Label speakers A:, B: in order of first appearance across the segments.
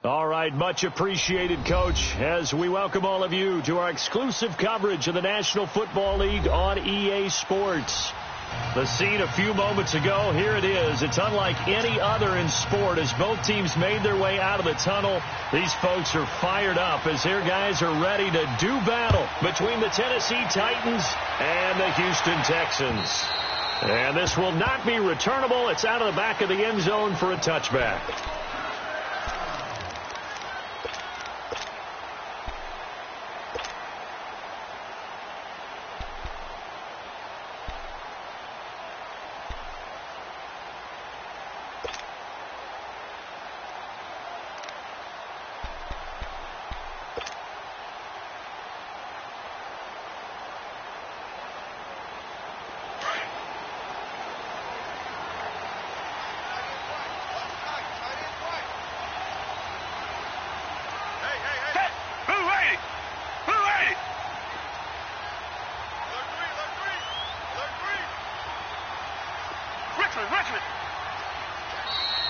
A: All right, much appreciated, Coach, as we welcome all of you to our exclusive coverage of the National Football League on EA Sports. The scene a few moments ago, here it is. It's unlike any other in sport as both teams made their way out of the tunnel. These folks are fired up as their guys are ready to do battle between the Tennessee Titans and the Houston Texans. And this will not be returnable. It's out of the back of the end zone for a touchback.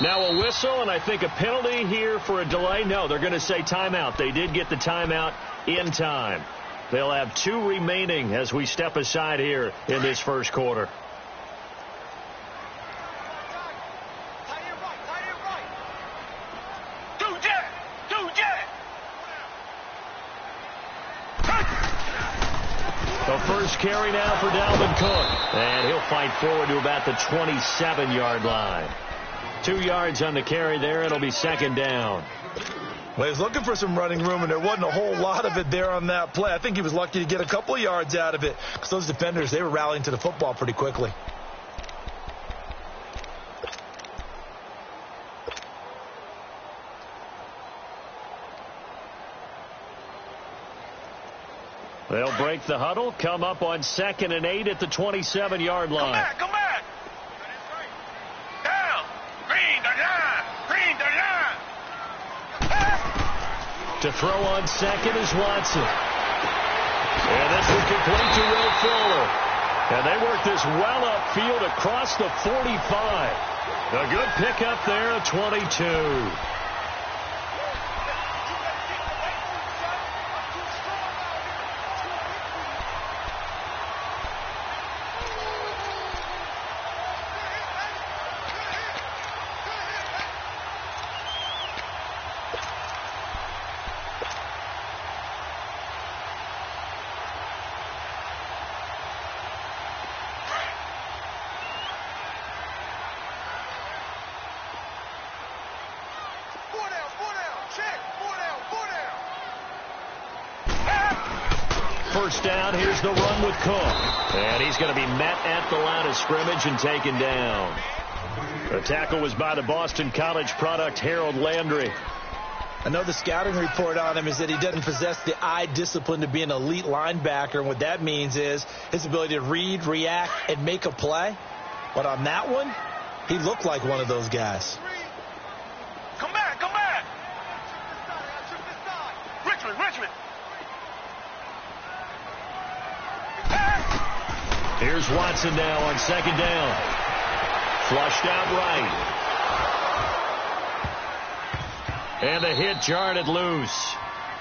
A: Now a whistle, and I think a penalty here for a delay. No, they're going to say timeout. They did get the timeout in time. They'll have 2 remaining as we step aside here in this first quarter. The first carry now for Dalvin Cook, and he'll fight forward to about the 27-yard line. 2 yards on the carry there. It'll be second down.
B: Well, he was looking for some running room, and there wasn't a whole lot of it there on that play. I think he was lucky to get a couple of yards out of it because those defenders, they were rallying to the football pretty quickly.
A: They'll break the huddle, come up on 2nd and 8 at the 27-yard line.
C: Come back.
A: To throw on 2nd is Watson. And this is complete to Will Fuller. And they work this well upfield across the 45. A good pickup there at 22. First down, here's the run with Cook. And he's going to be met at the line of scrimmage and taken down. The tackle was by the Boston College product, Harold Landry.
B: I know the scouting report on him is that he doesn't possess the eye discipline to be an elite linebacker. And what that means is his ability to read, react, and make a play. But on that one, he looked like one of those guys.
C: Come back. Richmond.
A: Here's Watson now on 2nd down. Flushed out right. And the hit jarred it loose.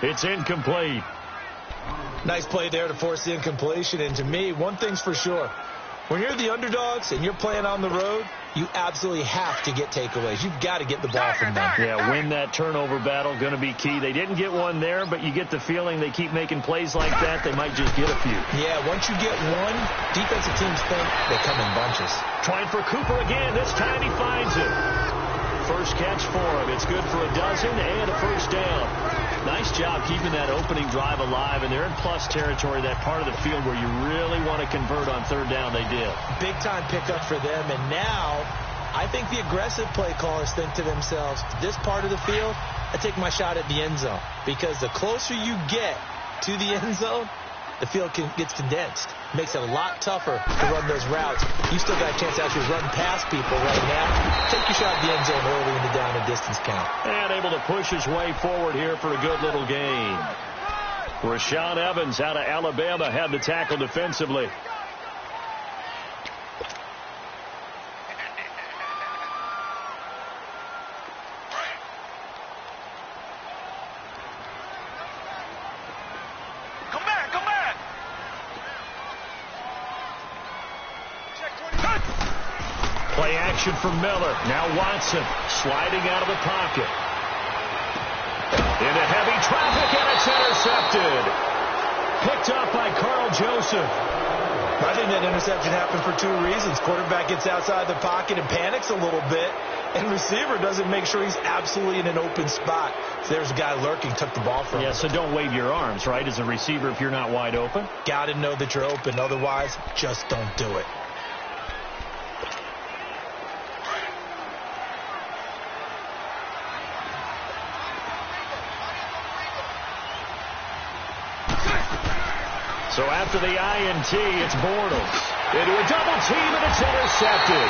A: It's incomplete.
B: Nice play there to force the incompletion. And to me, one thing's for sure. When you're the underdogs and you're playing on the road, you absolutely have to get takeaways. You've got to get the ball from them.
A: Yeah, win that turnover battle, going to be key. They didn't get one there, but you get the feeling they keep making plays like that, they might just get a few.
B: Yeah, once you get one, defensive teams think they come in bunches.
A: Trying for Cooper again. This time he finds it. First catch for him. It's good for a dozen and a first down. Nice job keeping that opening drive alive, and they're in plus territory, that part of the field where you really want to convert on 3rd down. They did.
B: Big-time pickup for them, and now I think the aggressive play callers think to themselves, this part of the field, I take my shot at the end zone, because the closer you get to the end zone, the field gets condensed. Makes it a lot tougher to run those routes. You still got a chance to actually run past people right now. Take your shot at the end zone early in the down and distance count.
A: And able to push his way forward here for a good little gain. Rashaan Evans out of Alabama had the tackle defensively. action from Miller. Now Watson sliding out of the pocket. Into heavy traffic, and it's intercepted. Picked up by Carl Joseph.
B: I think that interception happened for two reasons. Quarterback gets outside the pocket and panics a little bit, and receiver doesn't make sure he's absolutely in an open spot. So there's a guy lurking, took the ball from him.
A: Yeah, so don't wave your arms, right, as a receiver if you're not wide open?
B: Got to know that you're open. Otherwise, just don't do it.
A: So after the INT, it's Bortles. Into a double team, and it's intercepted.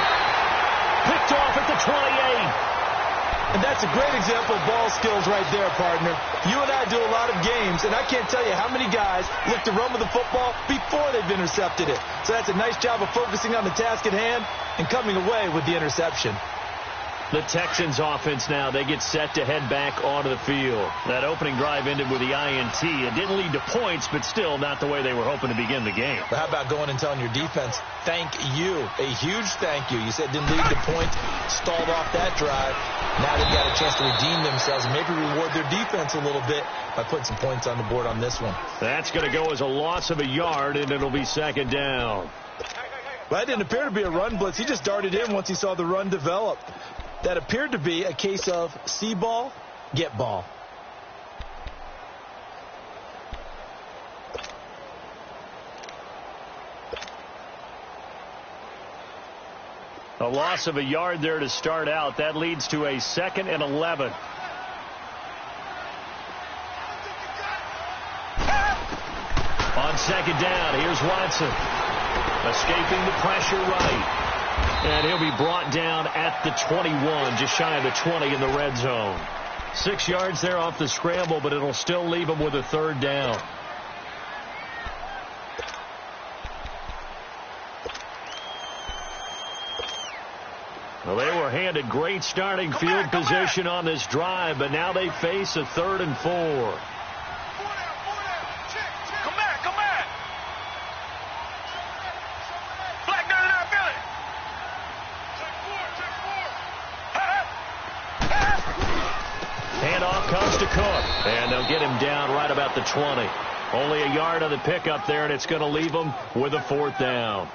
A: Picked off at the 28.
B: And that's a great example of ball skills right there, partner. You and I do a lot of games, and I can't tell you how many guys look to run with the football before they've intercepted it. So that's a nice job of focusing on the task at hand and coming away with the interception.
A: The Texans offense now, they get set to head back onto the field. That opening drive ended with the INT. It didn't lead to points, but still not the way they were hoping to begin the game.
B: But how about going and telling your defense, thank you, a huge thank you. You said didn't lead to points, stalled off that drive. Now they've got a chance to redeem themselves and maybe reward their defense a little bit by putting some points on the board on this one.
A: That's going to go as a loss of a yard, and it'll be second down.
B: Well, that didn't appear to be a run blitz. He just darted in once he saw the run develop. That appeared to be a case of see ball, get ball.
A: A loss of a yard there to start out. That leads to a 2nd and 11. On second down, here's Watson. Escaping the pressure right. And he'll be brought down at the 21, just shy of the 20 in the red zone. 6 yards there off the scramble, but it'll still leave him with a third down. Well, they were handed great starting field position on this drive, but now they face a 3rd and 4. Comes to Cook, and they'll get him down right about the 20. Only a yard on the pickup there, and it's going to leave him with a 4th down.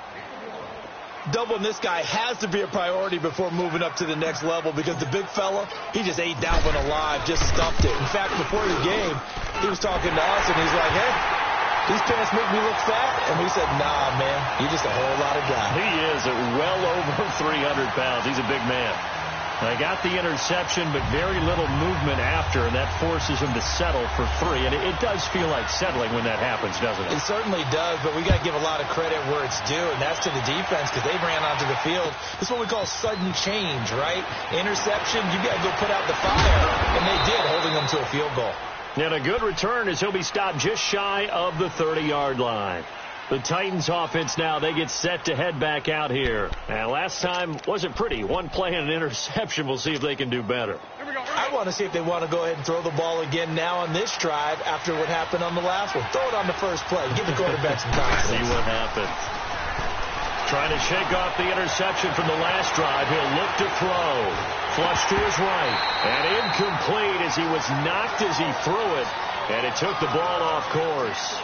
B: Doubling this guy has to be a priority before moving up to the next level because the big fella, he just ate that one alive, just stuffed it. In fact, before the game, he was talking to us, and he's like, hey, these pants make me look fat. And we said, nah, man, you're just a whole lot of guy.
A: He is at well over 300 pounds. He's a big man. They got the interception, but very little movement after, and that forces him to settle for 3. And it does feel like settling when that happens, doesn't it?
B: It certainly does, but we got to give a lot of credit where it's due, and that's to the defense because they ran onto the field. This is what we call sudden change, right? Interception, you got to go put out the fire, and they did, holding them to a field goal.
A: And a good return as he'll be stopped just shy of the 30-yard line. The Titans offense now, they get set to head back out here. And last time wasn't pretty. One play and an interception. We'll see if they can do better.
B: I want to see if they want to go ahead and throw the ball again now on this drive after what happened on the last one. Throw it on the first play. Give the quarterback some confidence.
A: See what happens. Trying to shake off the interception from the last drive. He'll look to throw. Flush to his right. And incomplete as he was knocked as he threw it. And it took the ball off course.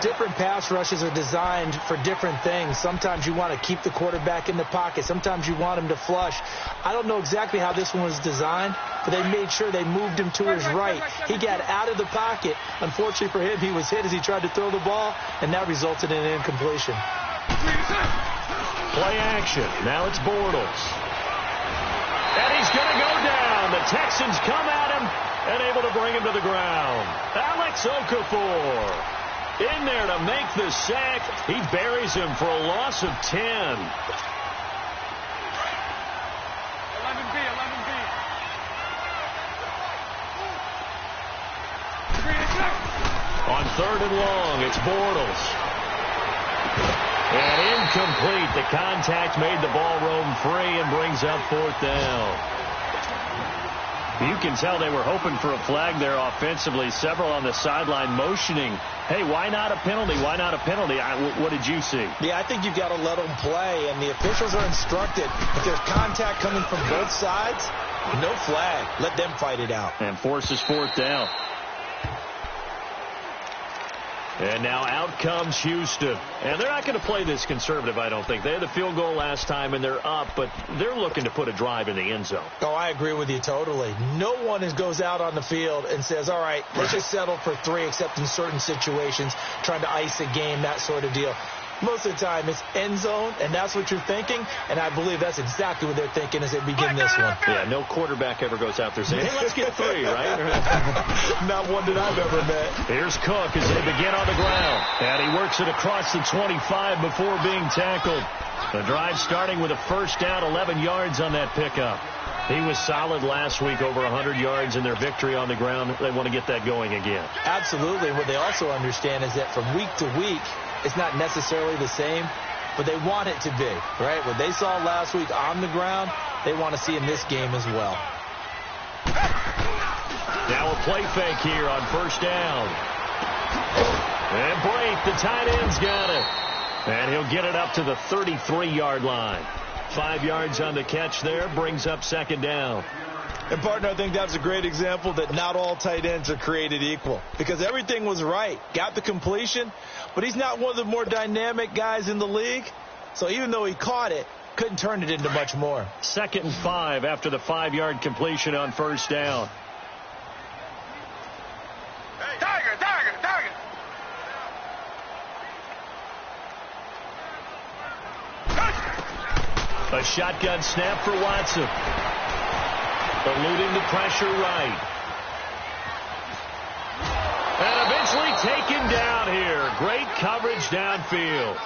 B: Different pass rushes are designed for different things. Sometimes you want to keep the quarterback in the pocket. Sometimes you want him to flush. I don't know exactly how this one was designed, but they made sure they moved him to his right. He got out of the pocket. Unfortunately for him, he was hit as he tried to throw the ball, and that resulted in an incompletion.
A: Play action. Now it's Bortles. And he's going to go down. The Texans come at him and able to bring him to the ground. Alex Okafor in there to make the sack. He buries him for a loss of 10. 11B. On 3rd and long, it's Bortles. And incomplete. The contact made the ball roam free and brings up 4th down. You can tell they were hoping for a flag there offensively. Several on the sideline motioning, hey, why not a penalty? Why not a penalty? What did you see?
B: Yeah, I think you've got to let them play, and the officials are instructed. If there's contact coming from both sides, no flag. Let them fight it out.
A: And forces fourth down. And now out comes Houston. And they're not going to play this conservative, I don't think. They had the field goal last time, and they're up, but they're looking to put a drive in the end zone.
B: Oh, I agree with you totally. No one goes out on the field and says, all right, let's just settle for 3, except in certain situations, trying to ice a game, that sort of deal. Most of the time, it's end zone, and that's what you're thinking, and I believe that's exactly what they're thinking as they begin this one.
A: Yeah, no quarterback ever goes out there saying, hey, let's get 3, right?
B: Not one that I've ever met.
A: Here's Cook as they begin on the ground, and he works it across the 25 before being tackled. The drive starting with a first down, 11 yards on that pickup. He was solid last week, over 100 yards in their victory on the ground. They want to get that going again.
B: Absolutely. What they also understand is that from week to week, it's not necessarily the same, but they want it to be, right? What they saw last week on the ground, they want to see in this game as well.
A: Now a play fake here on first down. And Brate, the tight end's got it. And he'll get it up to the 33-yard line. 5 yards on the catch there, brings up second down.
B: And, partner, I think that's a great example that not all tight ends are created equal, because everything was right. Got the completion, but he's not one of the more dynamic guys in the league. So even though he caught it, couldn't turn it into much more.
A: 2nd and 5 after the 5-yard completion on first down.
C: Hey, Tiger.
A: A shotgun snap for Watson. Eluding the pressure right. And eventually taken down here. Great coverage downfield.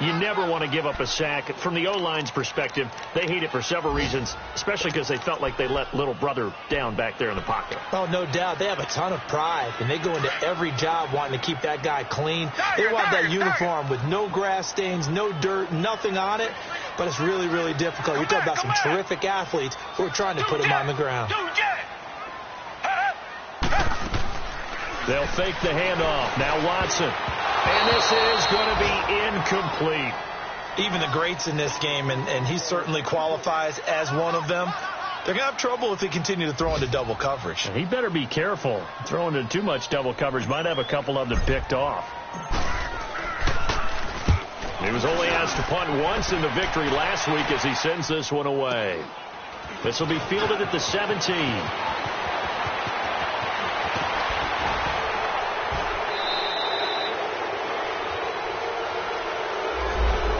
A: You never want to give up a sack. From the O-line's perspective, they hate it for several reasons, especially because they felt like they let little brother down back there in the pocket.
B: Oh, no doubt. They have a ton of pride, and they go into every job wanting to keep that guy clean. They want that uniform with no grass stains, no dirt, nothing on it, but it's really, really difficult. You're talking about some terrific athletes who are trying to put him on the ground.
A: They'll fake the handoff. Now Watson. And this is going to be incomplete.
B: Even the greats in this game, and he certainly qualifies as one of them, they're going to have trouble if they continue to throw into double coverage.
A: He better be careful. Throwing into too much double coverage might have a couple of them picked off. He was only asked to punt once in the victory last week as he sends this one away. This will be fielded at the 17.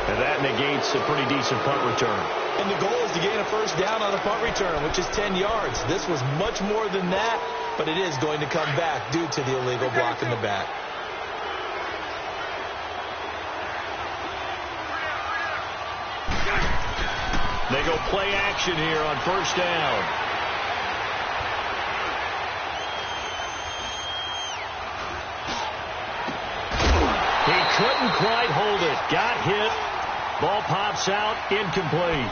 A: And that negates a pretty decent punt return.
B: And the goal is to gain a first down on the punt return, which is 10 yards. This was much more than that, but it is going to come back due to the illegal block in the back.
A: They go play action here on first down. He couldn't quite hold it. Got hit. Ball pops out. Incomplete.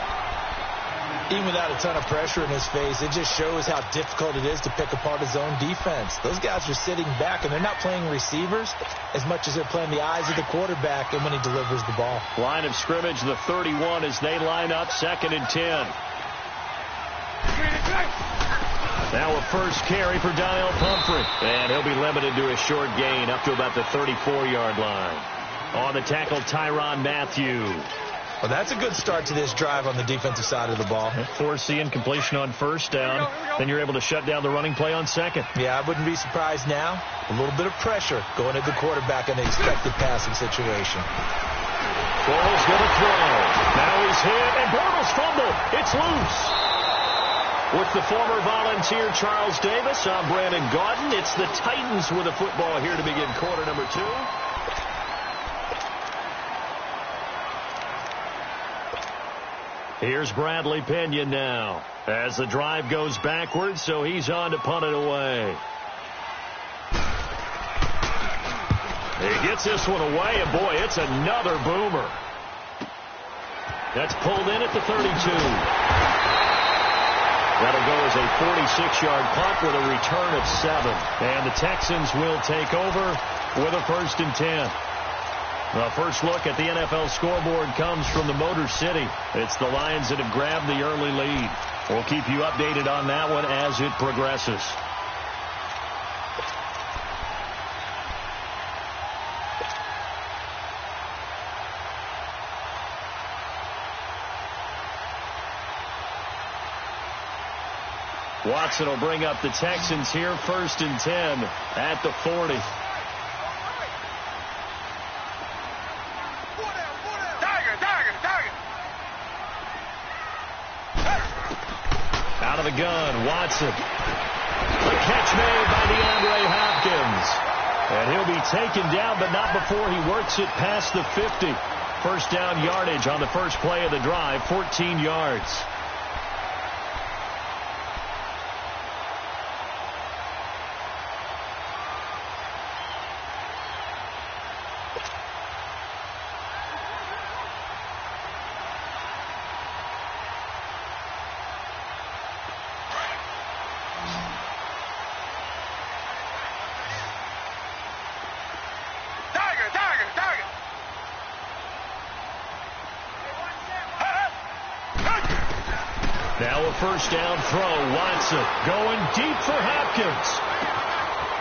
B: Even without a ton of pressure in his face, it just shows how difficult it is to pick apart his own defense. Those guys are sitting back, and they're not playing receivers as much as they're playing the eyes of the quarterback and when he delivers the ball.
A: Line of scrimmage, the 31 as they line up, 2nd and 10. Now a first carry for Daniel Pumphrey. And he'll be limited to a short gain up to about the 34-yard line. On the tackle, Tyrann Mathieu.
B: Well, that's a good start to this drive on the defensive side of the ball.
A: Force the incompletion on first down. Then you're able to shut down the running play on second.
B: Yeah, I wouldn't be surprised now. A little bit of pressure going at the quarterback in an expected passing situation.
A: Bortles going to throw. Now he's hit, and Bortles fumbled. It's loose. With the former Volunteer Charles Davis, I'm Brandon Gaudin. It's the Titans with a football here to begin quarter number 2. Here's Bradley Pinion now as the drive goes backwards, so he's on to punt it away. He gets this one away, and boy, it's another boomer. That's pulled in at the 32. That'll go as a 46-yard punt with a return of 7. And the Texans will take over with a 1st and 10. The first look at the NFL scoreboard comes from the Motor City. It's the Lions that have grabbed the early lead. We'll keep you updated on that one as it progresses. Watson will bring up the Texans here, 1st and 10 at the 40. Out of the gun, Watson. A catch made by DeAndre Hopkins. And he'll be taken down, but not before he works it past the 50. First down yardage on the first play of the drive, 14 yards. Now a first down throw. Watson going deep for Hopkins.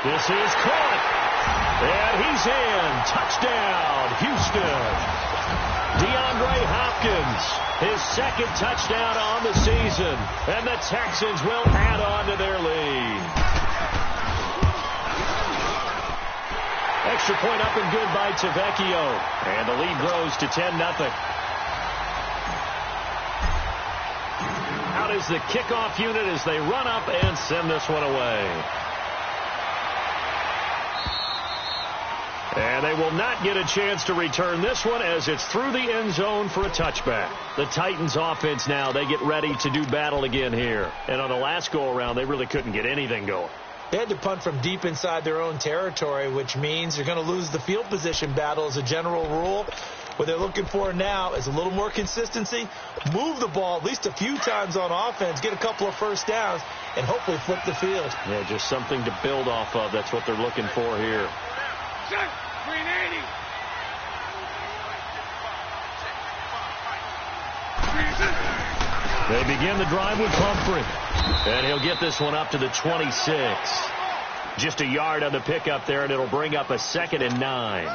A: This is caught. And he's in. Touchdown, Houston. DeAndre Hopkins, his 2nd touchdown on the season. And the Texans will add on to their lead. Extra point up and good by Tavecchio. And the lead grows to 10-0. Out is the kickoff unit as they run up and send this one away. And they will not get a chance to return this one as it's through the end zone for a touchback. The Titans offense now, they get ready to do battle again here. And on the last go-around, they really couldn't get anything going.
B: They had to punt from deep inside their own territory, which means you're going to lose the field position battle as a general rule. What they're looking for now is a little more consistency, move the ball at least a few times on offense, get a couple of first downs, and hopefully flip the field.
A: Yeah, just something to build off of. That's what they're looking for here. They begin the drive with Humphrey. And he'll get this one up to the 26. Just a yard on the pickup there, and it'll bring up a 2nd and 9.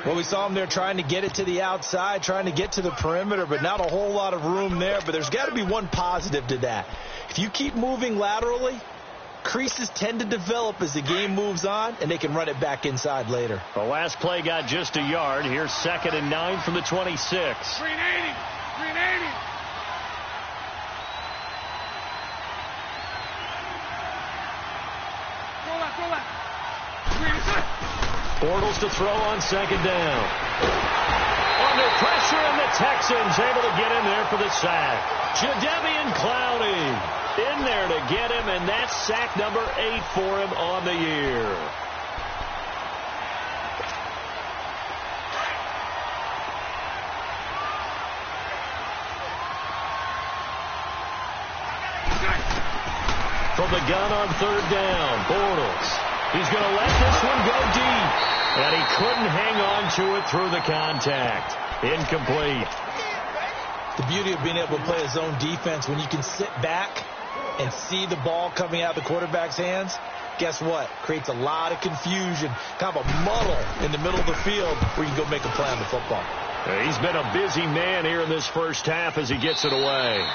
B: Well, we saw him there trying to get it to the outside, trying to get to the perimeter, but not a whole lot of room there. But there's got to be one positive to that. If you keep moving laterally, creases tend to develop as the game moves on, and they can run it back inside later.
A: The last play got just a yard. Here's 2nd and 9 from the 26.
C: 380.
A: Bortles to throw on 2nd down. Under pressure, and the Texans able to get in there for the sack. Jadeveon Clowney in there to get him, and that's sack number 8 for him on the year. From the gun on 3rd down, Bortles. He's going to let this one go deep. And he couldn't hang on to it through the contact. Incomplete.
B: The beauty of being able to play a zone defense, when you can sit back and see the ball coming out of the quarterback's hands, guess what? Creates a lot of confusion, kind of a muddle in the middle of the field where you can go make a play on the football.
A: He's been a busy man here in this first half as he gets it away.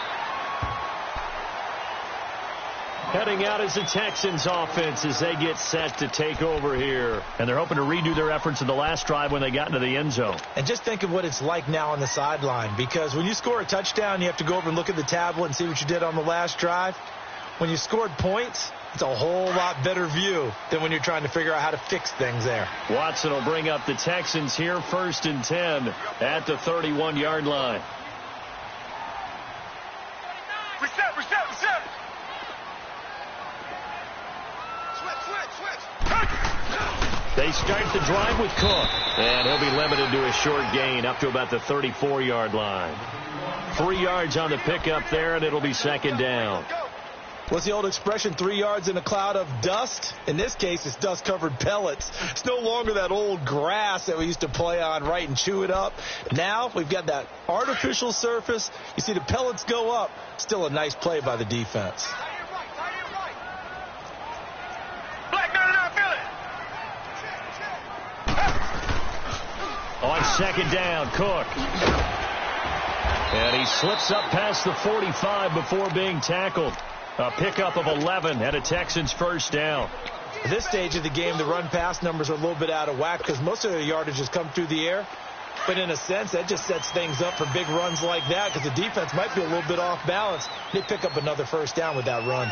A: Heading out is the Texans offense as they get set to take over here. And they're hoping to redo their efforts in the last drive when they got into the end zone.
B: And just think of what it's like now on the sideline, because when you score a touchdown, you have to go over and look at the tablet and see what you did on the last drive. When you scored points, it's a whole lot better view than when you're trying to figure out how to fix things there.
A: Watson will bring up the Texans here, 1st and 10 at the 31-yard line.
C: Reset.
A: They start the drive with Cook, and he'll be limited to a short gain up to about the 34-yard line. 3 yards on the pickup there, and it'll be 2nd down.
B: What's the old expression, 3 yards in a cloud of dust? In this case, it's dust-covered pellets. It's no longer that old grass that we used to play on, right, and chew it up. Now we've got that artificial surface. You see the pellets go up. Still a nice play by the defense.
A: On second down, Cook. And he slips up past the 45 before being tackled. A pickup of 11 and a Texans first down.
B: At this stage of the game, the run-pass numbers are a little bit out of whack because most of their yardage has come through the air. But in a sense, that just sets things up for big runs like that because the defense might be a little bit off balance. They pick up another first down with that run.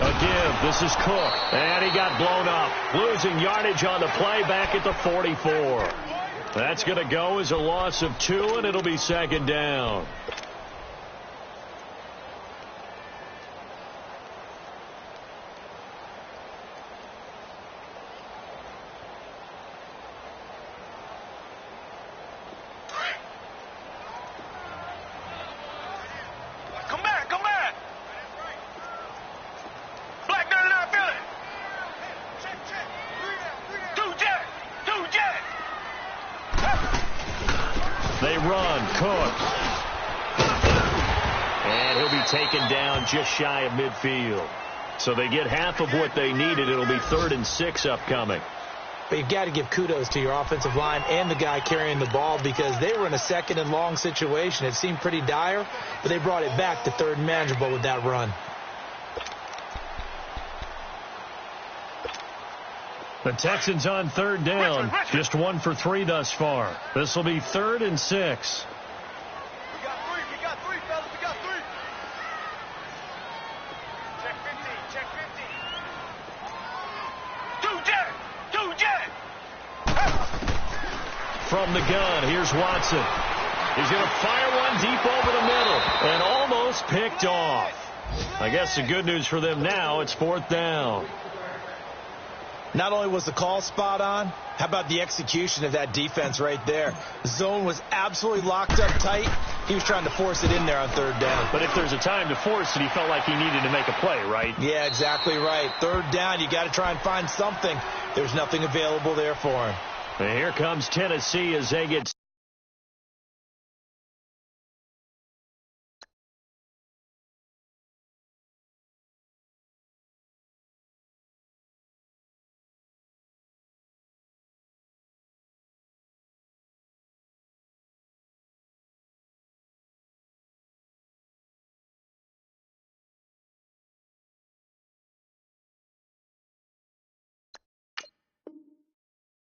A: A give. This is Cook. And he got blown up. Losing yardage on the play back at the 44. That's going to go as a loss of 2, and it'll be second down. They run. Cook. And he'll be taken down just shy of midfield. So they get half of what they needed. It'll be 3rd and 6 upcoming.
B: But you've got to give kudos to your offensive line and the guy carrying the ball because they were in a 2nd and long situation. It seemed pretty dire, but they brought it back to 3rd and manageable with that run.
A: The Texans on 3rd down. Just 1 for 3 thus far. This will be 3rd and 6.
C: We got 3, fellas. We got 3. Check 15. Check 15. 2 jet.
A: From the gun, here's Watson. He's going to fire one deep over the middle and almost picked off. I guess the good news for them now, it's 4th down.
B: Not only was the call spot on, how about the execution of that defense right there? The zone was absolutely locked up tight. He was trying to force it in there on 3rd down.
A: But if there's a time to force it, he felt like he needed to make a play, right?
B: Yeah, exactly right. 3rd down, you got to try and find something. There's nothing available there for him.
A: And here comes Tennessee as they get...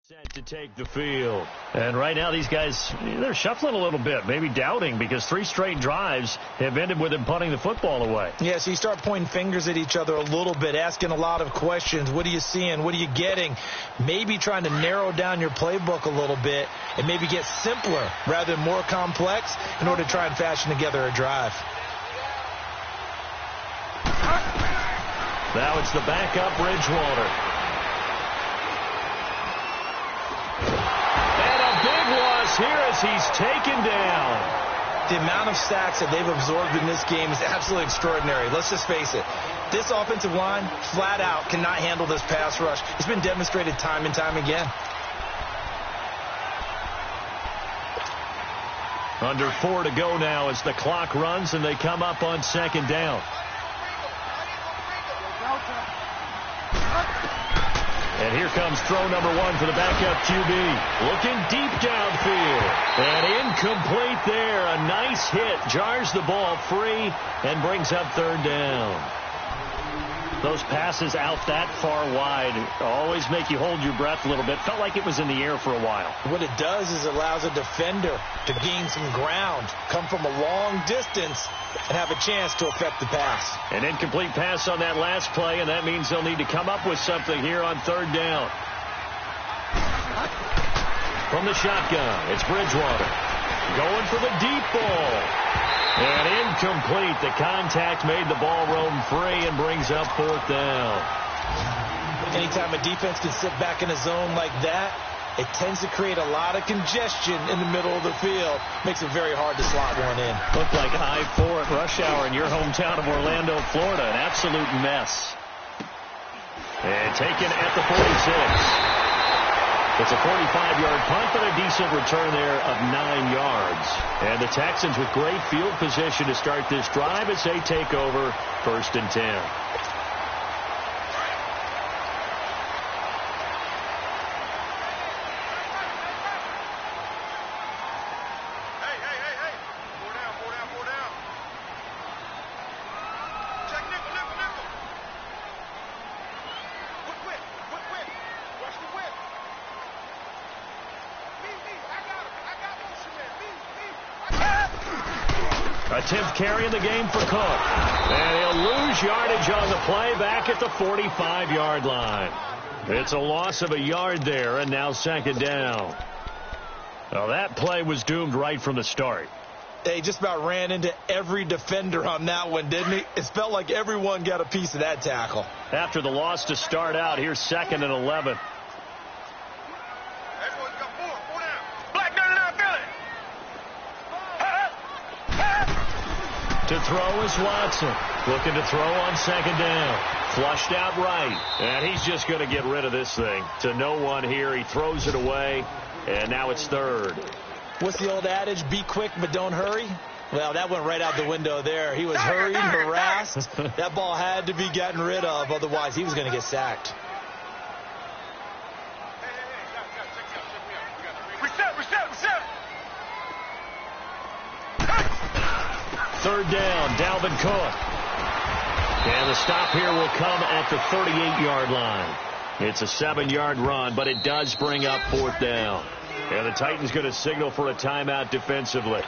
A: set to take the field. And right now these guys, they're shuffling a little bit, maybe doubting because 3 straight drives have ended with them punting the football away.
B: Yeah, so you start pointing fingers at each other a little bit, asking a lot of questions. What are you seeing? What are you getting? Maybe trying to narrow down your playbook a little bit and maybe get simpler rather than more complex in order to try and fashion together a drive.
A: Now it's the backup Bridgewater. Here as he's taken down.
B: The amount of sacks that they've absorbed in this game is absolutely extraordinary. Let's just face it. This offensive line, flat out, cannot handle this pass rush. It's been demonstrated time and time again.
A: Under 4 to go now as the clock runs and they come up on 2nd down. And here comes throw number 1 for the backup QB. Looking deep downfield. And incomplete there. A nice hit. Jars the ball free and brings up 3rd down. Those passes out that far wide always make you hold your breath a little bit. Felt like it was in the air for a while.
B: What it does is it allows a defender to gain some ground, come from a long distance, and have a chance to affect the pass.
A: An incomplete pass on that last play, and that means they'll need to come up with something here on 3rd down. From the shotgun, it's Bridgewater. Going for the deep ball. And incomplete. The contact made the ball roam free and brings up 4th down.
B: Anytime a defense can sit back in a zone like that, it tends to create a lot of congestion in the middle of the field. Makes it very hard to slot one in.
A: Looked like I-4 at rush hour in your hometown of Orlando, Florida. An absolute mess. And taken at the 46. It's a 45-yard punt, but a decent return there of 9 yards. And the Texans with great field position to start this drive as they take over 1st and 10. A 10th carry in the game for Cook. And he'll lose yardage on the play back at the 45-yard line. It's a loss of a yard there, and now 2nd down. Well, that play was doomed right from the start.
B: They just about ran into every defender on that one, didn't he? It felt like everyone got a piece of that tackle.
A: After the loss to start out, here's 2nd and 11. To throw is Watson. Looking to throw on 2nd down. Flushed out right. And he's just going to get rid of this thing. To no one here. He throws it away. And now it's 3rd.
B: What's the old adage? Be quick, but don't hurry. Well, that went right out the window there. He was hurried, harassed. That ball had to be gotten rid of. Otherwise, he was going to get sacked.
C: Reset.
A: 3rd down, Dalvin Cook. And the stop here will come at the 38-yard line. It's a 7-yard run, but it does bring up 4th down. And the Titans going to signal for a timeout defensively.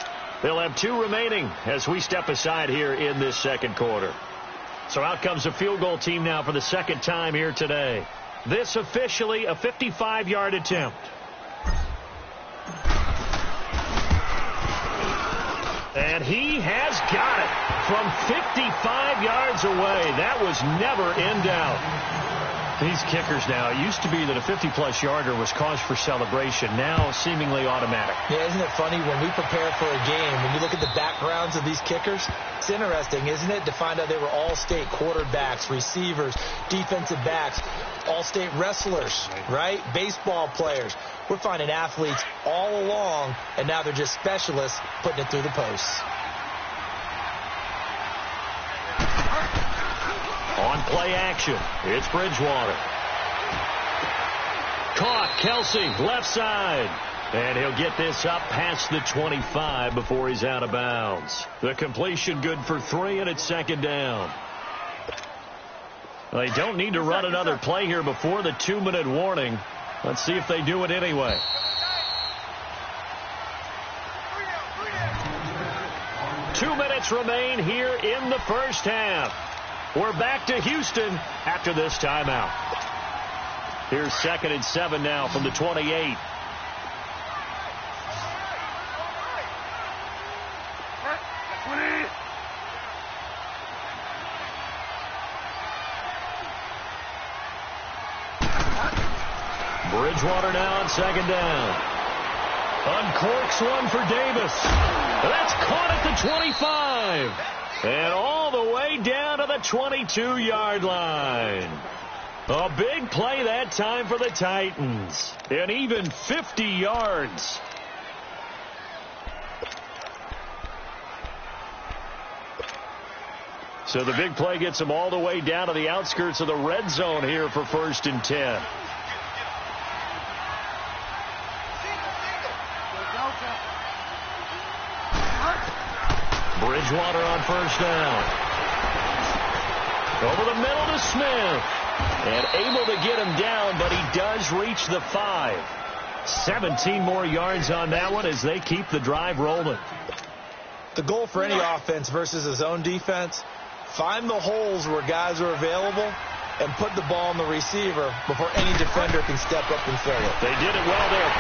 A: They'll have 2 remaining as we step aside here in this 2nd quarter. So out comes a field goal team now for the 2nd time here today. This officially a 55-yard attempt. And he has got it from 55 yards away. That was never in doubt. These kickers now, it used to be that a 50-plus yarder was cause for celebration. Now seemingly automatic.
B: Yeah, isn't it funny when we prepare for a game, when you look at the backgrounds of these kickers, it's interesting, isn't it, to find out they were all-state quarterbacks, receivers, defensive backs, all-state wrestlers, right? Baseball players. We're finding athletes all along, and now they're just specialists putting it through the posts.
A: On play action, it's Bridgewater. Caught, Kelsey, left side. And he'll get this up past the 25 before he's out of bounds. The completion good for 3, and it's 2nd down. They don't need to run another play here before the 2-minute warning. Let's see if they do it anyway. Two minutes remain here in the first half. We're back to Houston after this timeout. Here's 2nd and 7 now from the 28. Bridgewater now on 2nd down. Uncorks one for Davis. That's caught at the 25. And all the way down to the 22-yard line. A big play that time for the Titans. And even 50 yards. So the big play gets them all the way down to the outskirts of the red zone here for 1st and 10. Bridgewater on 1st down. Over the middle to Smith. And able to get him down, but he does reach the 5. 17 more yards on that one as they keep the drive rolling.
B: The goal for any offense versus his own defense, find the holes where guys are available and put the ball on the receiver before any defender can step up and fill it.
A: They did it well there.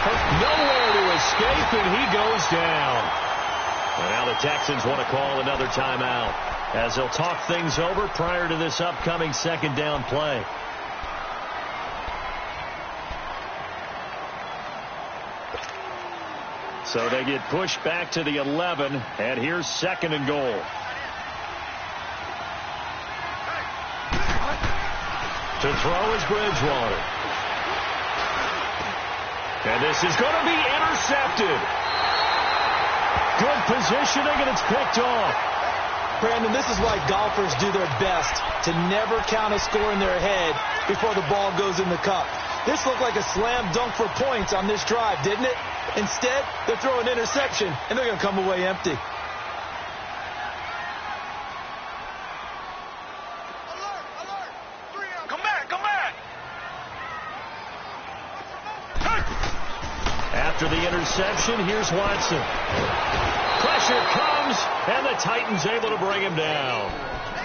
A: Nowhere to escape, and he goes down. And now the Texans want to call another timeout as they'll talk things over prior to this upcoming 2nd down play. So they get pushed back to the 11, and here's 2nd and goal. To throw is Bridgewater. And this is going to be intercepted. Good positioning, and it's picked off.
B: Brandon, this is why golfers do their best to never count a score in their head before the ball goes in the cup. This looked like a slam dunk for points on this drive, didn't it? Instead, they're throwing an interception, and they're going to come away empty.
C: Alert! 3 out. Come back!
A: After the interception, here's Watson. Pressure comes, and the Titans able to bring him down.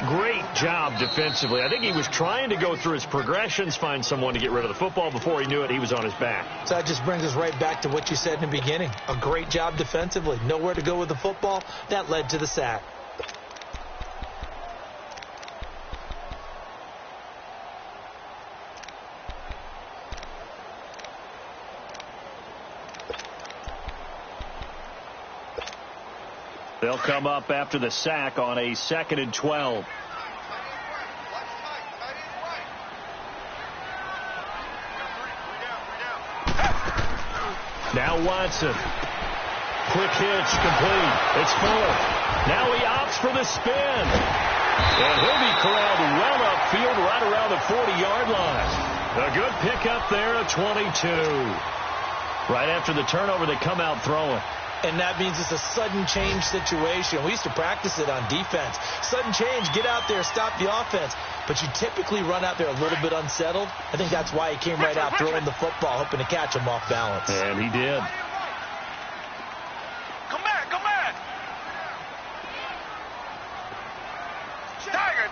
A: Great job defensively. I think he was trying to go through his progressions, find someone to get rid of the football. Before he knew it, he was on his back.
B: So that just brings us right back to what you said in the beginning. A great job defensively. Nowhere to go with the football. That led to the sack.
A: They'll come up after the sack on a 2nd and 12. Now Watson. Quick hitch, complete. It's Fuller. Now he opts for the spin. And he'll be corralled well upfield right around the 40-yard line. A good pickup there at 22. Right after the turnover, they come out throwing.
B: And that means it's a sudden change situation. We used to practice it on defense. Sudden change, get out there, stop the offense. But you typically run out there a little bit unsettled. I think that's why he came right out throwing the football, hoping to catch him off balance.
A: And he did.
C: Come back! Tiger!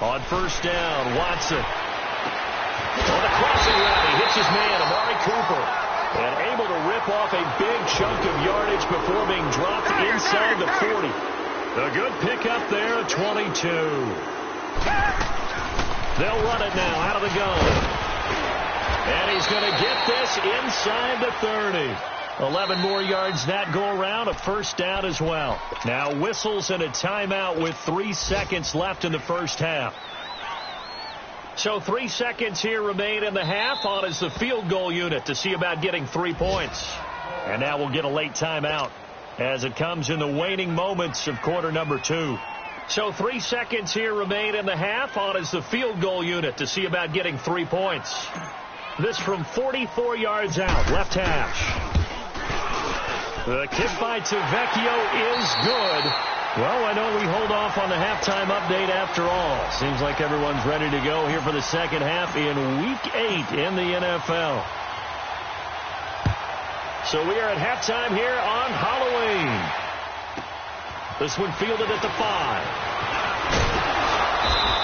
A: On first down, Watson. On the crossing route, he hits his man, Amari Cooper. And able to rip off a big chunk of yardage before being dropped inside the 40. A good pickup there at 22. They'll run it now out of the gun. And he's going to get this inside the 30. 11 more yards that go around, a first down as well. Now whistles and a timeout with 3 seconds left in the first half. So 3 seconds here remain in the half. On is the field goal unit to see about getting 3 points. And now we'll get a late timeout as it comes in the waning moments of quarter number 2. So 3 seconds here remain in the half. On is the field goal unit to see about getting 3 points. This from 44 yards out, left hash. The kick by Tavecchio is good. Well, why don't we hold off on the halftime update after all? Seems like everyone's ready to go here for the second half in Week 8 in the NFL. So we are at halftime here on Halloween. This one fielded at the 5.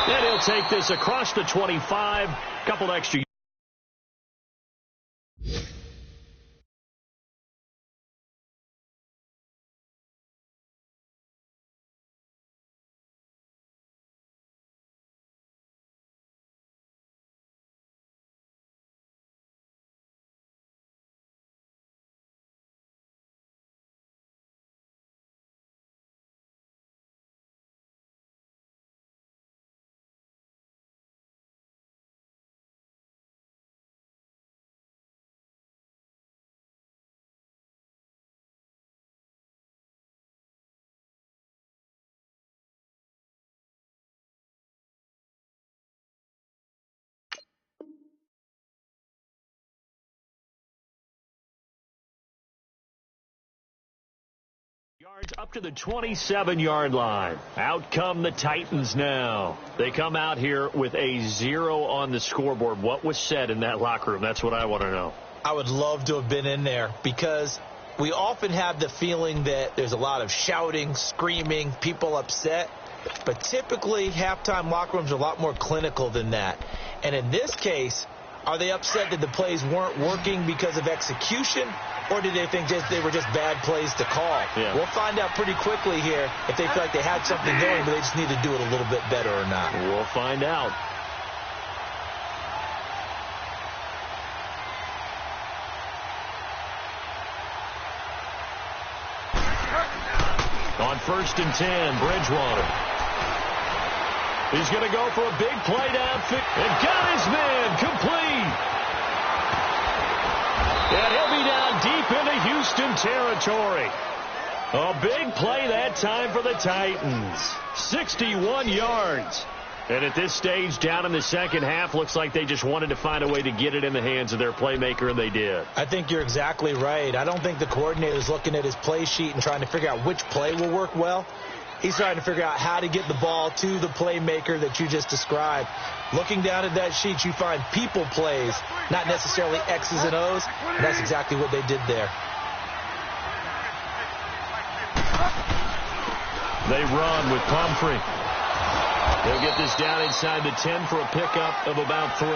A: And he'll take this across the 25. Couple extra. Yards up to the 27-yard line. Out come the Titans now. They come out here with a 0 on the scoreboard. What was said in that locker room? That's what I want to know.
B: I would love to have been in there because we often have the feeling that there's a lot of shouting, screaming, people upset. But typically, halftime locker rooms are a lot more clinical than that. And in this case, are they upset that the plays weren't working because of execution? Or did they think they were just bad plays to call?
A: Yeah.
B: We'll find out pretty quickly here if they feel like they had something going, but they just need to do it a little bit better or not.
A: We'll find out. On 1st and 10, Bridgewater. He's going to go for a big play downfield. And got his man complete. And he'll be down deep into Houston territory. A big play that time for the Titans. 61 yards. And at this stage, down in the second half, looks like they just wanted to find a way to get it in the hands of their playmaker, and they did.
B: I think you're exactly right. I don't think the coordinator is looking at his play sheet and trying to figure out which play will work well. He's trying to figure out how to get the ball to the playmaker that you just described. Looking down at that sheet, you find people plays, not necessarily X's and O's, and that's exactly what they did there.
A: They run with Pumphrey. They'll get this down inside the 10 for a pickup of about 3.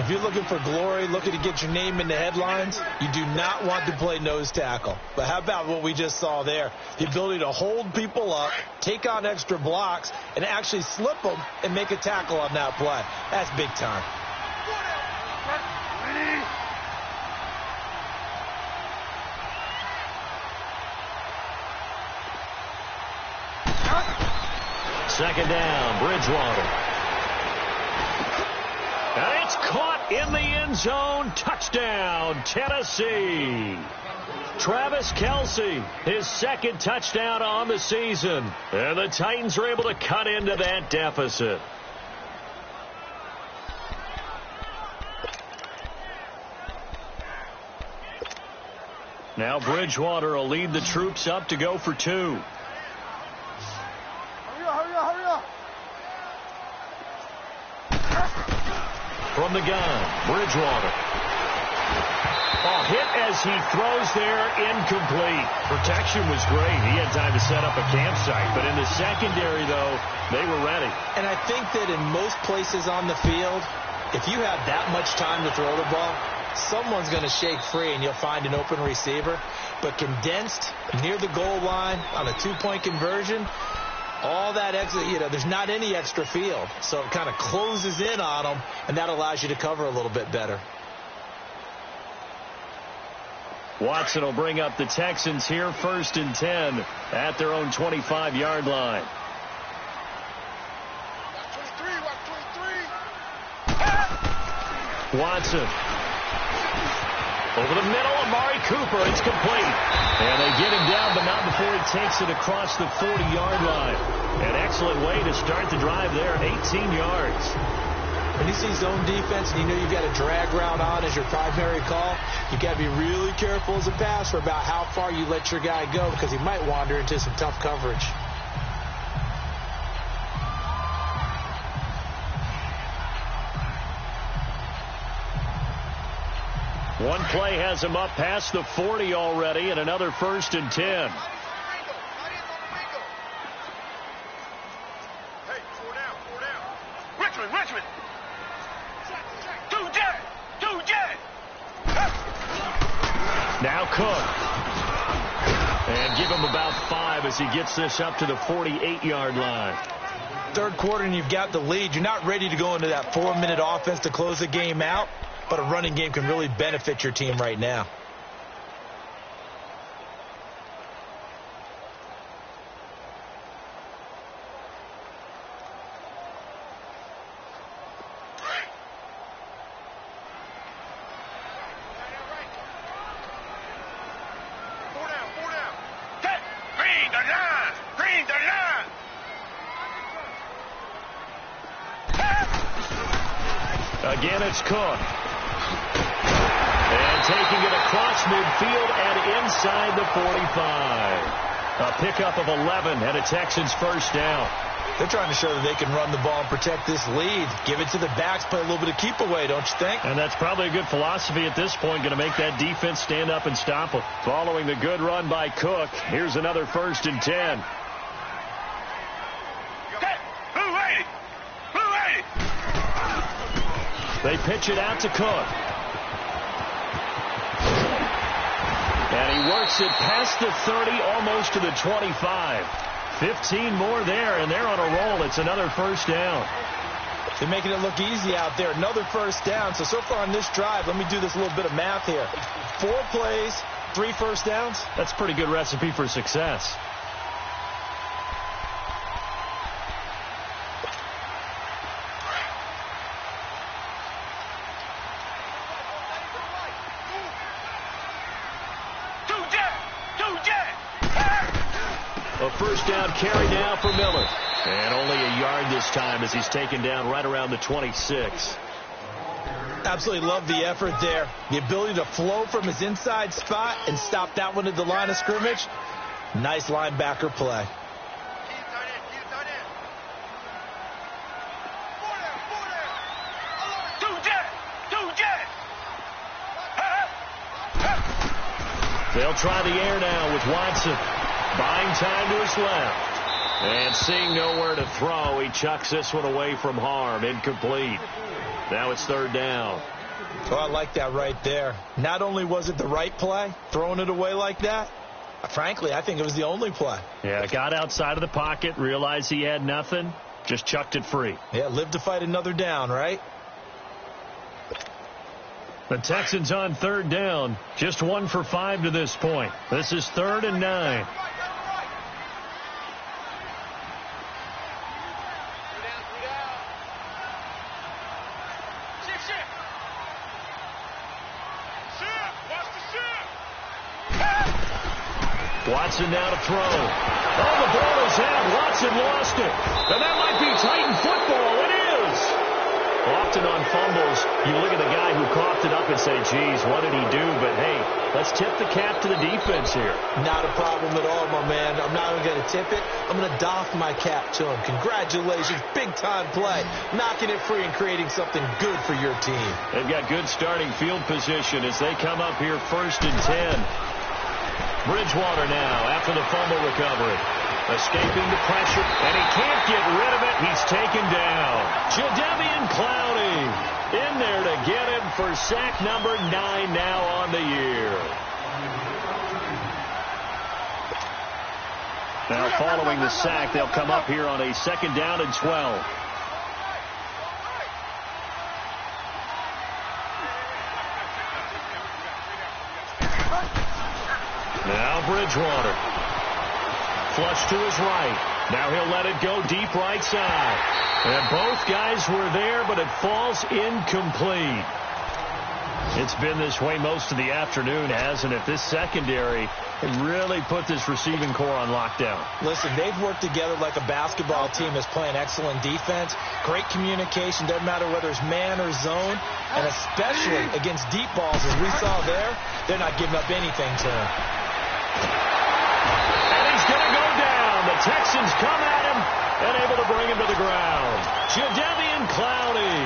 B: If you're looking for glory, looking to get your name in the headlines, you do not want to play nose tackle. But how about what we just saw there? The ability to hold people up, take on extra blocks, and actually slip them and make a tackle on that play. That's big time.
A: Second down, Bridgewater. And it's caught in the end zone. Touchdown, Tennessee. Travis Kelce, his second touchdown on the season. And the Titans are able to cut into that deficit. Now Bridgewater will lead the troops up to go for 2. From the gun, Bridgewater. A hit as he throws there, incomplete. Protection was great. He had time to set up a campsite. But in the secondary, though, they were ready.
B: And I think that in most places on the field, if you have that much time to throw the ball, someone's going to shake free and you'll find an open receiver. But condensed near the goal line on a 2-point conversion, all that extra, there's not any extra field. So it kind of closes in on them, and that allows you to cover a little bit better.
A: Watson will bring up the Texans here, 1st and 10 at their own 25-yard line. Watson. Over the middle, Amari Cooper. It's complete. And they get him down, but not before he takes it across the 40-yard line. An excellent way to start the drive there, 18 yards.
B: When you see zone defense and you know you've got a drag route on as your primary call, you've got to be really careful as a passer about how far you let your guy go because he might wander into some tough coverage.
A: One play has him up past the 40 already, and another 1st and 10.
C: Hey, 4 down. Richmond. Two jet.
A: Now Cook. And give him about 5 as he gets this up to the 48-yard line.
B: Third quarter and you've got the lead. You're not ready to go into that 4-minute offense to close the game out. But a running game can really benefit your team right now.
C: Four down. Green the line.
A: Again, it's Cook. And taking it across midfield and inside the 45. A pickup of 11 and a Texans first down.
B: They're trying to show that they can run the ball and protect this lead. Give it to the backs, play a little bit of keep away, don't you think?
A: And that's probably a good philosophy at this point, going to make that defense stand up and stop them. Following the good run by Cook, here's another 1st and 10. They pitch it out to Cook. And he works it past the 30, almost to the 25. 15 more there, and they're on a roll. It's another 1st down.
B: They're making it look easy out there. Another 1st down. So far on this drive, let me do this little bit of math here. 4 plays, 3 first downs.
A: That's a pretty good recipe for success. A first down carry now for Miller. And only a yard this time as he's taken down right around the 26.
B: Absolutely love the effort there. The ability to flow from his inside spot and stop that one at the line of scrimmage. Nice linebacker play.
A: They'll try the air now with Watson. Buying time to his left. And seeing nowhere to throw, he chucks this one away from harm. Incomplete. Now it's third down.
B: Oh, I like that right there. Not only was it the right play, throwing it away like that, frankly, I think it was the only play.
A: Yeah, got outside of the pocket, realized he had nothing, just chucked it free.
B: Yeah, live to fight another down, right?
A: The Texans on third down, just 1 for 5 to this point. This is 3rd and 9. Watson now to throw. Oh, the ball is out. Watson lost it. And that might be Titan football. It is. Often on fumbles, you look at the guy who coughed it up and say, geez, what did he do? But, hey, let's tip the cap to the defense here.
B: Not a problem at all, my man. I'm not even going to tip it. I'm going to doff my cap to him. Congratulations. Big-time play. Knocking it free and creating something good for your team.
A: They've got good starting field position as they come up here 1st and 10. Bridgewater now after the fumble recovery. Escaping the pressure, and he can't get rid of it. He's taken down. Jadeveon Clowney in there to get him for sack number 9 now on the year. Now following the sack, they'll come up here on a 2nd down and 12. Now Bridgewater. Flush to his right. Now he'll let it go deep right side. And both guys were there, but it falls incomplete. It's been this way most of the afternoon, hasn't it? This secondary really put this receiving core on lockdown.
B: Listen, they've worked together like a basketball team that's playing excellent defense. Great communication, doesn't matter whether it's man or zone. And especially against deep balls, as we saw there, they're not giving up anything to him.
A: And he's going to go down. The Texans come at him and able to bring him to the ground. Jadeveon Clowney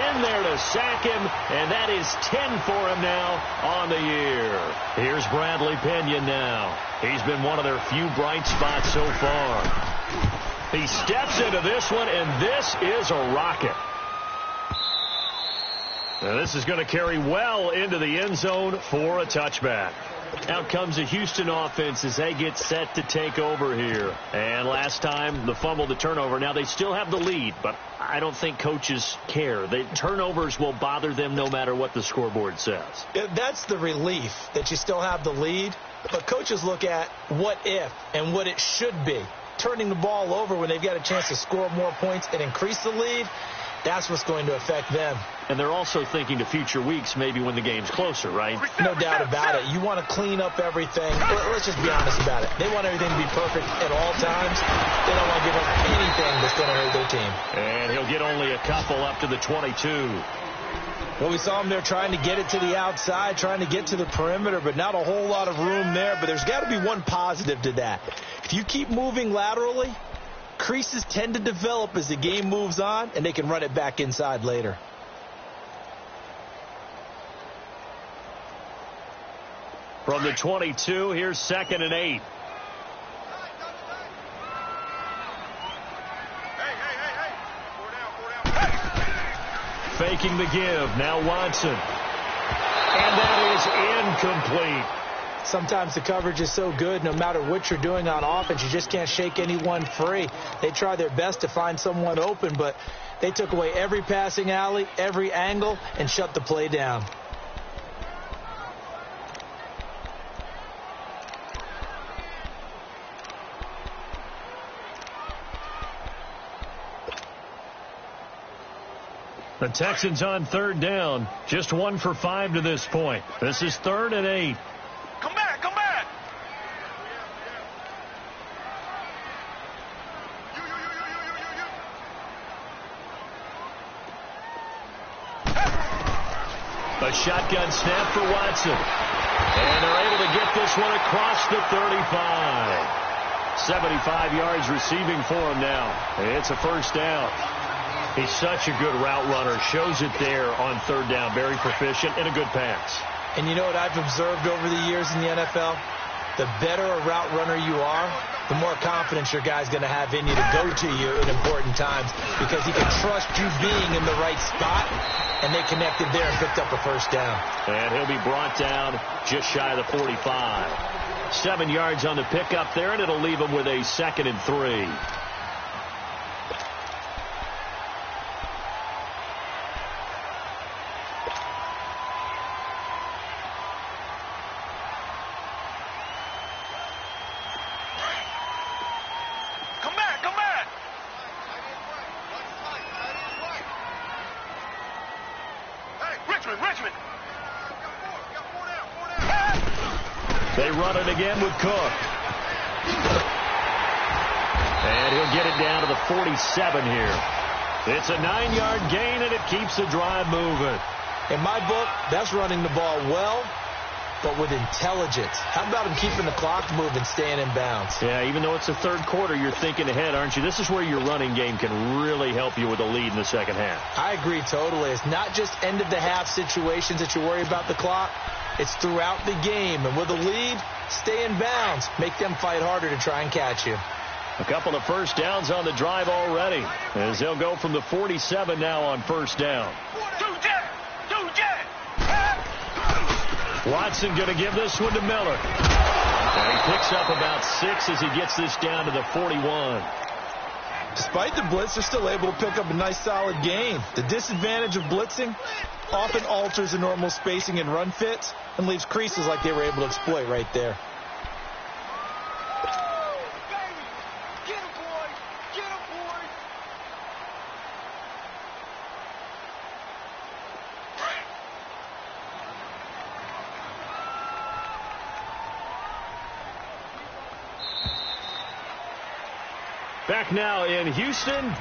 A: in there to sack him, and that is 10 for him now on the year. Here's Bradley Pinion now. He's been one of their few bright spots so far. He steps into this one, and this is a rocket. Now this is going to carry well into the end zone for a touchback. Out comes the Houston offense as they get set to take over here. And last time, the fumble, the turnover. Now they still have the lead, but I don't think coaches care. The turnovers will bother them no matter what the scoreboard says.
B: That's the relief that you still have the lead. But coaches look at what if and what it should be. Turning the ball over when they've got a chance to score more points and increase the lead, that's what's going to affect them.
A: And they're also thinking to future weeks, maybe when the game's closer, right?
B: No doubt about it. You want to clean up everything. Let's just be honest about it. They want everything to be perfect at all times. They don't want to give up anything that's going to hurt their team.
A: And he'll get only a couple up to the 22.
B: Well, we saw him there trying to get it to the outside, trying to get to the perimeter, but not a whole lot of room there. But there's got to be one positive to that. If you keep moving laterally, creases tend to develop as the game moves on, and they can run it back inside later.
A: From the 22, here's 2nd and 8. Faking the give. Now Watson. And that is incomplete.
B: Sometimes the coverage is so good, no matter what you're doing on offense, you just can't shake anyone free. They try their best to find someone open, but they took away every passing alley, every angle, and shut the play down.
A: The Texans on 3rd down. Just 1 for 5 to this point. This is 3rd and 8.
C: Come back, come back.
A: A shotgun snap for Watson. And they're able to get this one across the 35. 75 yards receiving for him now. It's a first down. He's such a good route runner. Shows it there on third down. Very proficient and a good pass.
B: And you know what I've observed over the years in the NFL? The better a route runner you are, the more confidence your guy's going to have in you to go to you in important times because he can trust you being in the right spot, and they connected there and picked up a first down.
A: And he'll be brought down just shy of the 45. 7 yards on the pickup there, and it'll leave him with a 2nd and 3. They run it again with Cook. And he'll get it down to the 47 here. It's a 9-yard gain, and it keeps the drive moving.
B: In my book, that's running the ball well, but with intelligence. How about him keeping the clock moving, staying in bounds?
A: Yeah, even though it's the third quarter, you're thinking ahead, aren't you? This is where your running game can really help you with a lead in the second half.
B: I agree totally. It's not just end-of-the-half situations that you worry about the clock. It's throughout the game. And with a lead, stay in bounds. Make them fight harder to try and catch you.
A: A couple of first downs on the drive already, as they'll go from the 47 now on first down. Watson going to give this one to Miller. And he picks up about 6 as he gets this down to the 41.
B: Despite the blitz, they're still able to pick up a nice solid gain. The disadvantage of blitzing often alters the normal spacing and run fits and leaves creases like they were able to exploit right there.
A: Back now in Houston.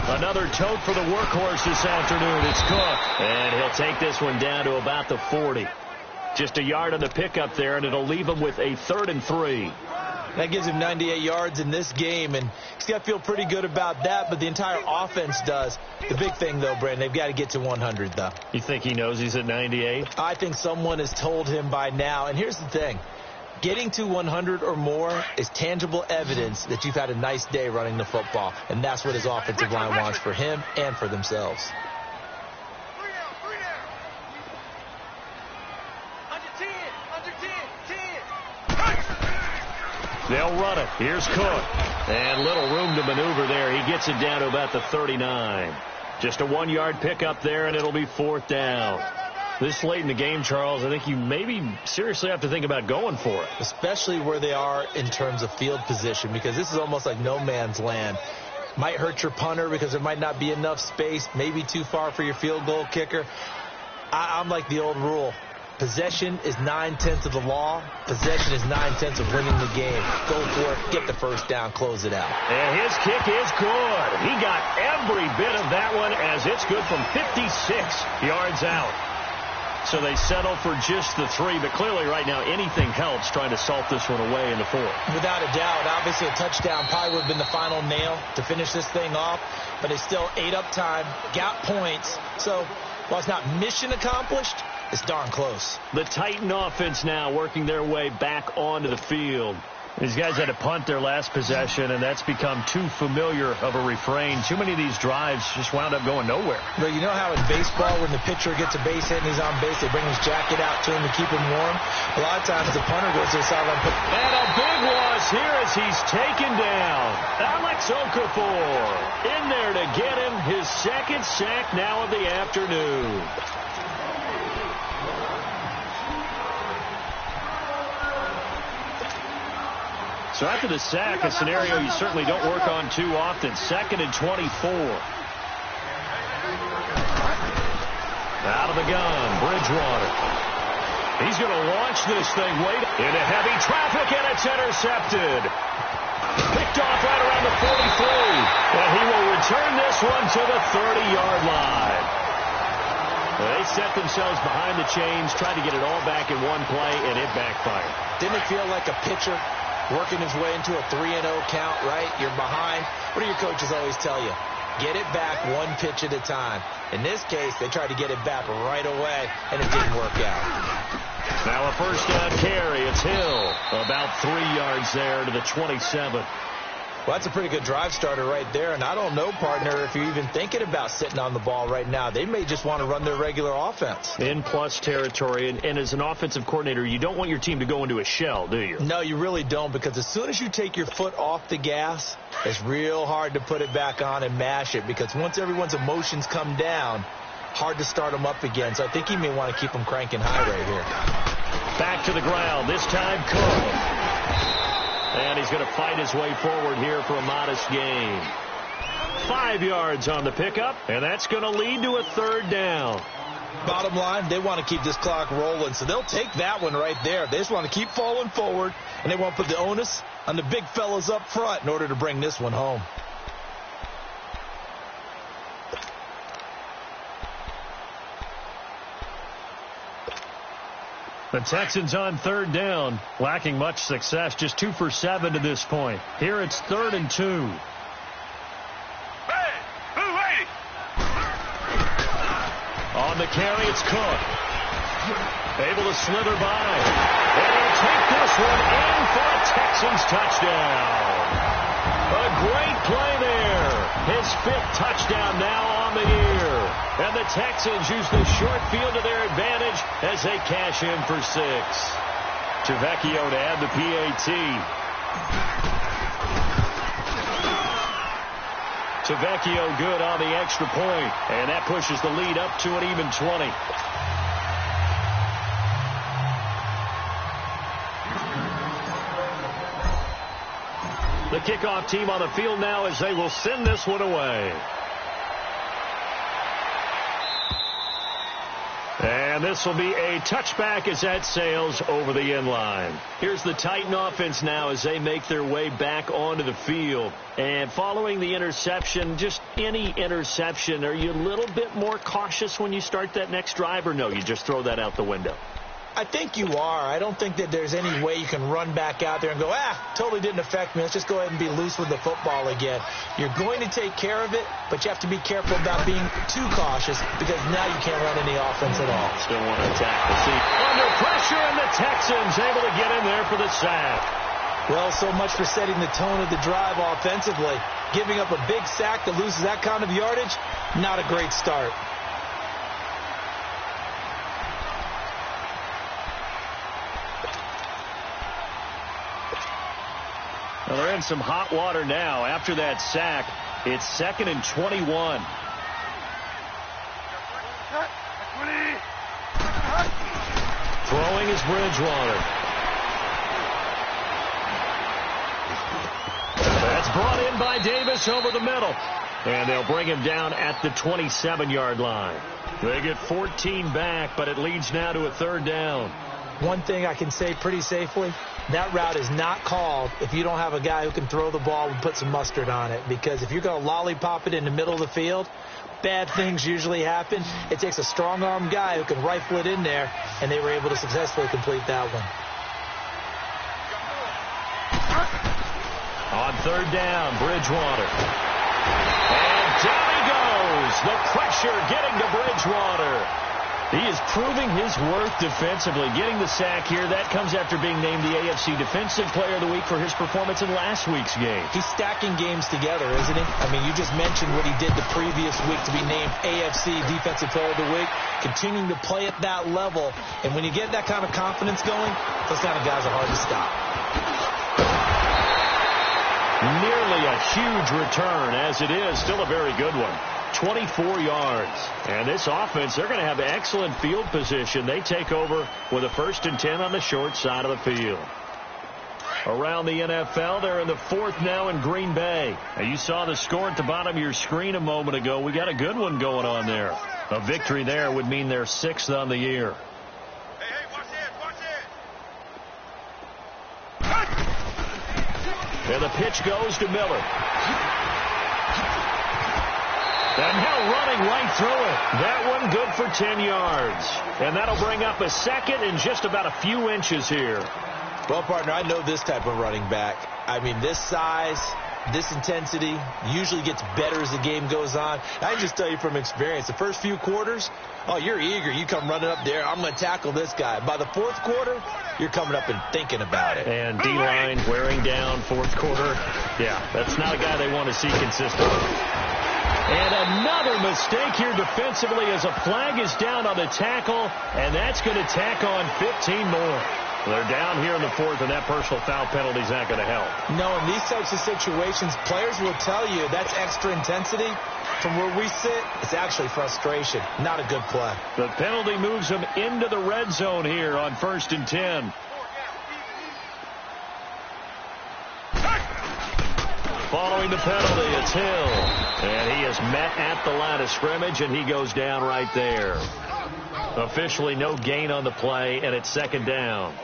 A: Another tote for the workhorse this afternoon. It's Cook. And he'll take this one down to about the 40. Just a yard on the pickup there, and it'll leave him with a 3rd and 3.
B: That gives him 98 yards in this game, and he's got to feel pretty good about that, but the entire offense does. The big thing, though, Brandon, they've got to get to 100, though.
A: You think he knows he's at 98?
B: I think someone has told him by now, and here's the thing. Getting to 100 or more is tangible evidence that you've had a nice day running the football, and that's what his offensive line wants for him and for themselves.
A: They'll run it. Here's Cook. And little room to maneuver there. He gets it down to about the 39. Just a 1-yard pickup there, and it'll be 4th down. This late in the game, Charles, I think you maybe seriously have to think about going for it.
B: Especially where they are in terms of field position, because this is almost like no man's land. Might hurt your punter because there might not be enough space, maybe too far for your field goal kicker. I'm like the old rule. Possession is 9/10 of the law. Possession is 9/10 of winning the game. Go for it. Get the first down. Close it out.
A: And his kick is good. He got every bit of that one as it's good from 56 yards out. So they settle for just the 3, but clearly right now anything helps trying to salt this one away in the 4th.
B: Without a doubt. Obviously a touchdown probably would have been the final nail to finish this thing off, but it's still ate up time, got points. So while it's not mission accomplished, it's darn close.
A: The Titan offense now working their way back onto the field. These guys had to punt their last possession, and that's become too familiar of a refrain. Too many of these drives just wound up going nowhere.
B: But you know how in baseball, when the pitcher gets a base hit and he's on base, they bring his jacket out to him to keep him warm? A lot of times the punter goes to the sideline.
A: And a big loss here as he's taken down. Alex Okafor in there to get him his 2nd sack now of the afternoon. So after the sack, a scenario you certainly don't work on too often. 2nd and 24. the gun. Bridgewater. He's going to launch this thing way into heavy traffic, and it's intercepted. Picked off right around the 43. And he will return this one to the 30-yard line. They set themselves behind the chains, tried to get it all back in one play, and it backfired.
B: Didn't it feel like a pitcher working his way into a 3-0 count, right? You're behind. What do your coaches always tell you? Get it back one pitch at a time. In this case, they tried to get it back right away, and it didn't work out.
A: Now a first down carry. It's Hill. About 3 yards there to the 27.
B: Well, that's a pretty good drive starter right there. And I don't know, partner, if you're even thinking about sitting on the ball right now. They may just want to run their regular offense.
A: In plus territory. And as an offensive coordinator, you don't want your team to go into a shell, do you?
B: No, you really don't, because as soon as you take your foot off the gas, it's real hard to put it back on and mash it, because once everyone's emotions come down, hard to start them up again. So I think he may want to keep them cranking high right here.
A: Back to the ground. This time Cook. And he's going to fight his way forward here for a modest gain. 5 yards on the pickup, and that's going to lead to a third down.
B: Bottom line, they want to keep this clock rolling, so they'll take that one right there. They just want to keep falling forward, and they want to put the onus on the big fellas up front in order to bring this one home.
A: The Texans on third down, lacking much success, just 2 for 7 to this point. Here it's 3rd and 2.
C: Hey, who waiting?
A: On the carry, it's Cook. Able to slither by. And he'll take this one in for a Texans touchdown. A great play there. His 5th touchdown now on the year. And the Texans use the short field to their advantage as they cash in for 6. Trevecchio to add the PAT. Trevecchio good on the extra point. And that pushes the lead up to an even 20. The kickoff team on the field now as they will send this one away. And this will be a touchback as that sails over the end line. Here's the Titan offense now as they make their way back onto the field. And following the interception, just any interception, are you a little bit more cautious when you start that next drive, or no, you just throw that out the window?
B: I think you are. I don't think that there's any way you can run back out there and go, totally didn't affect me. Let's just go ahead and be loose with the football again. You're going to take care of it, but you have to be careful about being too cautious, because now you can't run any offense at all.
A: Still want to attack the seat. Under pressure, and the Texans able to get in there for the sack.
B: Well, so much for setting the tone of the drive offensively. Giving up a big sack that loses that kind of yardage, not a great start.
A: Well, they're in some hot water now. After that sack, it's 2nd and 21. Throwing is Bridgewater. That's brought in by Davis over the middle. And they'll bring him down at the 27-yard line. They get 14 back, but it leads now to a 3rd down.
B: One thing I can say pretty safely, that route is not called if you don't have a guy who can throw the ball and put some mustard on it. Because if you're going to lollipop it in the middle of the field, bad things usually happen. It takes a strong-arm guy who can rifle it in there, and they were able to successfully complete that one.
A: On 3rd down, Bridgewater. And down he goes. The pressure getting to Bridgewater. He is proving his worth defensively. Getting the sack here, that comes after being named the AFC Defensive Player of the Week for his performance in last week's game.
B: He's stacking games together, isn't he? I mean, you just mentioned what he did the previous week to be named AFC Defensive Player of the Week. Continuing to play at that level. And when you get that kind of confidence going, those kind of guys are hard to stop.
A: Nearly a huge return, as it is. Still a very good one. 24 yards. And this offense, they're going to have excellent field position. They take over with a 1st and 10 on the short side of the field. Around the NFL, they're in the 4th now in Green Bay. Now, you saw the score at the bottom of your screen a moment ago. We got a good one going on there. A victory there would mean they're 6th on the year.
C: Hey, watch it.
A: And the pitch goes to Miller. And now running right through it. That one good for 10 yards. And that'll bring up a second in just about a few inches here.
B: Well, partner, I know this type of running back. I mean, this size, this intensity usually gets better as the game goes on. I can just tell you from experience, the first few quarters, oh, you're eager. You come running up there, I'm going to tackle this guy. By the fourth quarter, you're coming up and thinking about it.
A: And D-line wearing down fourth quarter. Yeah, that's not a guy they want to see consistently. And another mistake here defensively as a flag is down on the tackle, and that's going to tack on 15 more. They're down here in the fourth, and that personal foul penalty is not going to help.
B: No, in these types of situations, players will tell you that's extra intensity. From where we sit, it's actually frustration. Not a good play.
A: The penalty moves them into the red zone here on 1st and 10. Following the penalty, it's Hill. And he is met at the line of scrimmage, and he goes down right there. Officially no gain on the play, and it's 2nd down.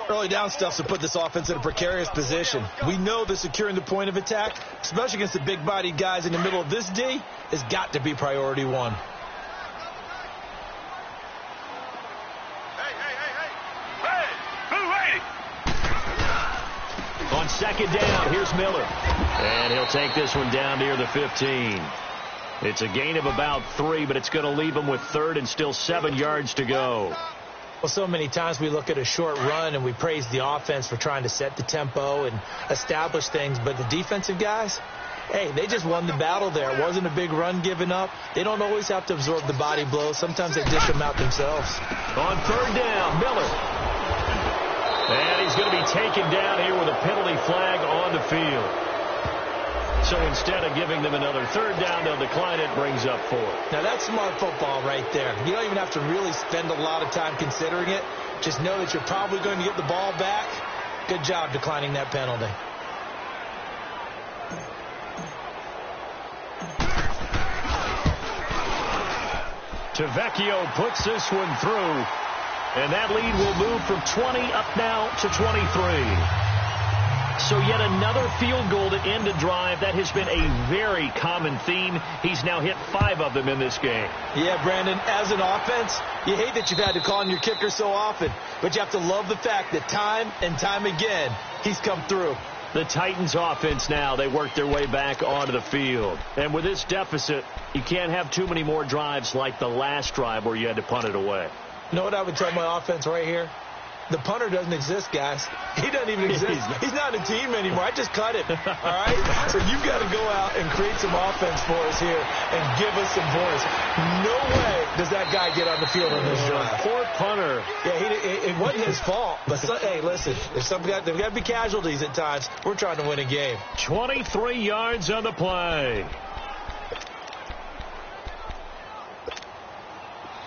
B: Early down stuff to put this offense in a precarious position. We know that securing the point of attack, especially against the big-bodied guys in the middle of this D, has got to be priority one.
A: On 2nd down, here's Miller. And he'll take this one down near the 15. It's a gain of about 3, but it's going to leave him with 3rd and still 7 yards to go.
B: Well, so many times we look at a short run and we praise the offense for trying to set the tempo and establish things, but the defensive guys, hey, they just won the battle there. It wasn't a big run given up. They don't always have to absorb the body blows. Sometimes they dish them out themselves.
A: On 3rd down, Miller. And he's going to be taken down here with a penalty flag on the field. So instead of giving them another 3rd down, they'll decline it, brings up 4.
B: Now, that's smart football right there. You don't even have to really spend a lot of time considering it. Just know that you're probably going to get the ball back. Good job declining that penalty.
A: Tavecchio puts this one through. And that lead will move from 20 up now to 23. So yet another field goal to end a drive. That has been a very common theme. He's now hit 5 of them in this game.
B: Yeah, Brandon, as an offense, you hate that you've had to call on your kicker so often. But you have to love the fact that time and time again, he's come through.
A: The Titans offense now, they work their way back onto the field. And with this deficit, you can't have too many more drives like the last drive where you had to punt it away.
B: You know what I would tell my offense right here? The punter doesn't exist, guys. He doesn't even exist. He's not a team anymore. I just cut him. All right? So you've got to go out and create some offense for us here and give us some points. No way does that guy get on the field on this drive.
A: Poor punter.
B: Yeah, it wasn't his fault. But, hey, listen, there's got to be casualties at times. We're trying to win a game.
A: 23 yards on the play.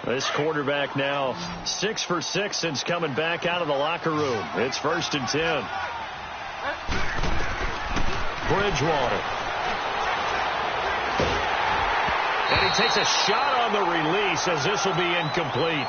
A: This quarterback now 6 for 6 since coming back out of the locker room. It's 1st and 10. Bridgewater. And he takes a shot on the release as this will be incomplete.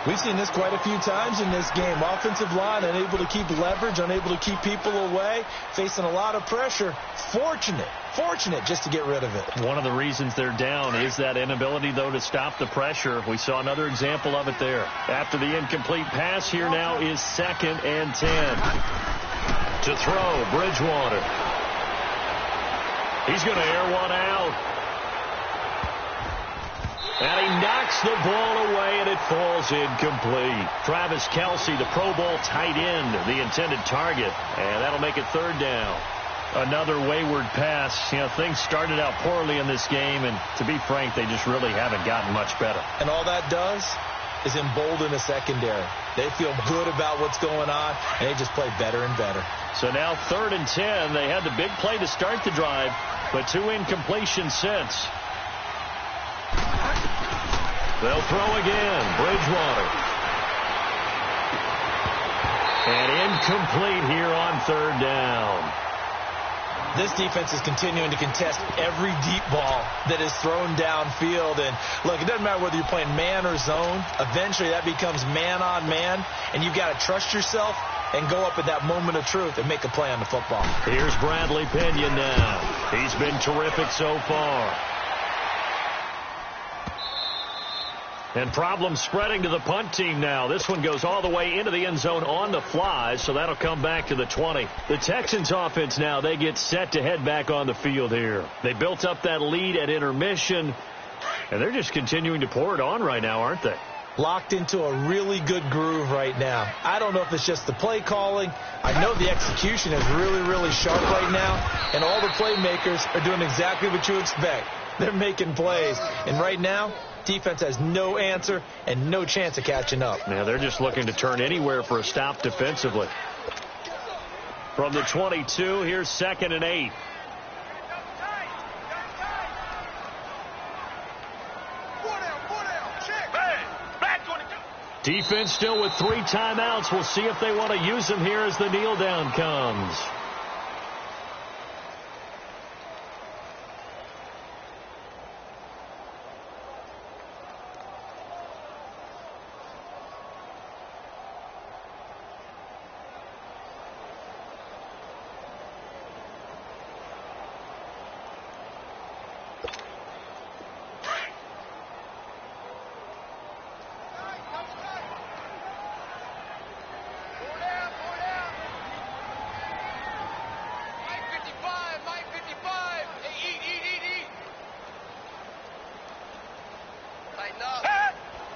B: We've seen this quite a few times in this game. Offensive line unable to keep leverage, unable to keep people away, facing a lot of pressure. Fortunate just to get rid of it.
A: One of the reasons they're down is that inability, though, to stop the pressure. We saw another example of it there. After the incomplete pass, here now is 2nd and 10. To throw, Bridgewater. He's going to air one out. And he knocks the ball away, and it falls incomplete. Travis Kelce, the Pro Bowl tight end, the intended target. And that'll make it 3rd down. Another wayward pass. You know, things started out poorly in this game, and to be frank, they just really haven't gotten much better.
B: And all that does is embolden the secondary. They feel good about what's going on, and they just play better and better.
A: So now 3rd and 10. They had the big play to start the drive, but 2 incompletions since. They'll throw again. Bridgewater. And incomplete here on 3rd down.
B: This defense is continuing to contest every deep ball that is thrown downfield. And look, it doesn't matter whether you're playing man or zone. Eventually that becomes man on man, and you've got to trust yourself and go up at that moment of truth and make a play on the football.
A: Here's Bradley Pinion now. He's been terrific so far. And problems spreading to the punt team now. This one goes all the way into the end zone on the fly, so that'll come back to the 20. The Texans offense now, they get set to head back on the field here. They built up that lead at intermission, and they're just continuing to pour it on right now, aren't they?
B: Locked into a really good groove right now. I don't know if it's just the play calling. I know the execution is really, really sharp right now, and all the playmakers are doing exactly what you expect. They're making plays, and right now, defense has no answer and no chance of catching up.
A: Yeah, they're just looking to turn anywhere for a stop defensively. From the 22, here's 2nd and 8. Defense still with 3 timeouts. We'll see if they want to use them here as the kneel down comes.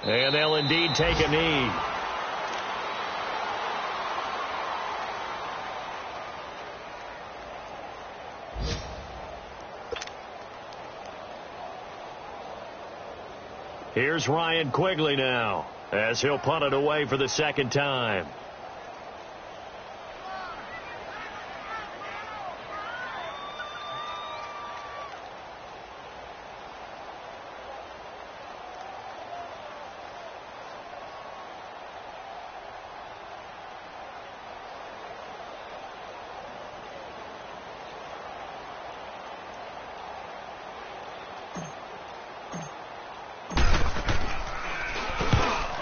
A: And they'll indeed take a knee. Here's Ryan Quigley now, as he'll punt it away for the 2nd time.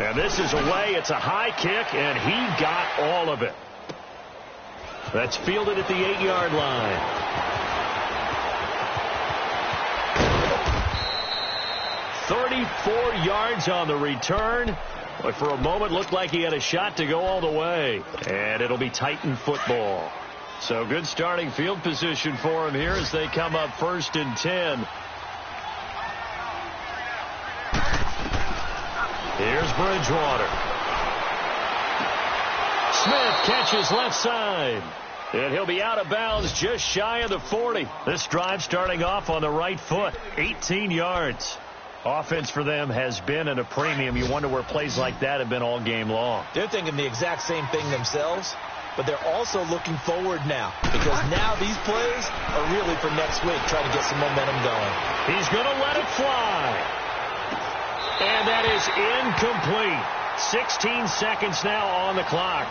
A: And this is away. It's a high kick, and he got all of it. That's fielded at the 8-yard line. "34 yards on the return, but for a moment looked like he had a shot to go all the way. And it'll be Titan football. So good starting field position for him here as they come up 1st and 10. Here's Bridgewater. Smith catches left side. And he'll be out of bounds just shy of the 40. This drive starting off on the right foot. 18 yards. Offense for them has been at a premium. You wonder where plays like that have been all game long.
B: They're thinking the exact same thing themselves, but they're also looking forward now, because now these plays are really for next week, trying to get some momentum going.
A: He's going to let it fly. And that is incomplete. 16 seconds now on the clock.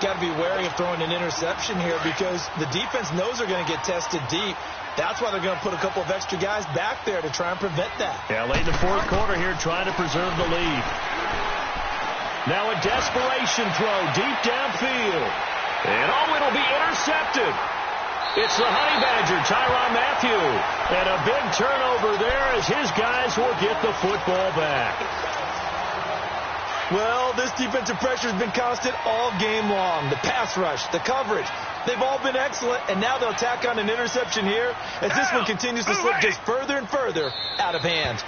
B: Got to be wary of throwing an interception here, because the defense knows they're going to get tested deep. That's why they're going to put a couple of extra guys back there to try and prevent that.
A: Yeah, late in the 4th quarter here, trying to preserve the lead. Now a desperation throw deep downfield. And it'll be intercepted. It's the Honey Badger, Tyrann Mathieu. And a big turnover there as his guys will get the football back.
B: Well, this defensive pressure has been constant all game long. The pass rush, the coverage, they've all been excellent. And now they'll tack on an interception here as this one continues to slip just further and further out of hand.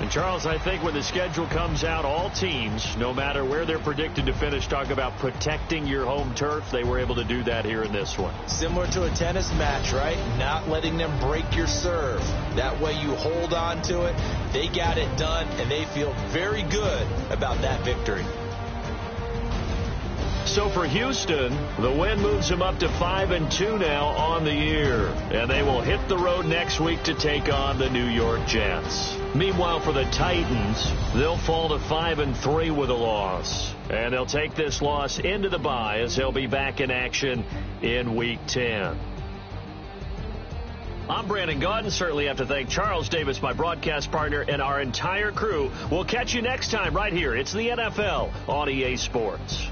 A: And, Charles, I think when the schedule comes out, all teams, no matter where they're predicted to finish, talk about protecting your home turf. They were able to do that here in this one.
B: Similar to a tennis match, right? Not letting them break your serve. That way you hold on to it. They got it done, and they feel very good about that victory.
A: So for Houston, the win moves them up to 5-2 now on the year. And they will hit the road next week to take on the New York Jets. Meanwhile, for the Titans, they'll fall to 5-3 with a loss. And they'll take this loss into the bye as they'll be back in action in Week 10. I'm Brandon Gaudin. Certainly have to thank Charles Davis, my broadcast partner, and our entire crew. We'll catch you next time right here. It's the NFL on EA Sports.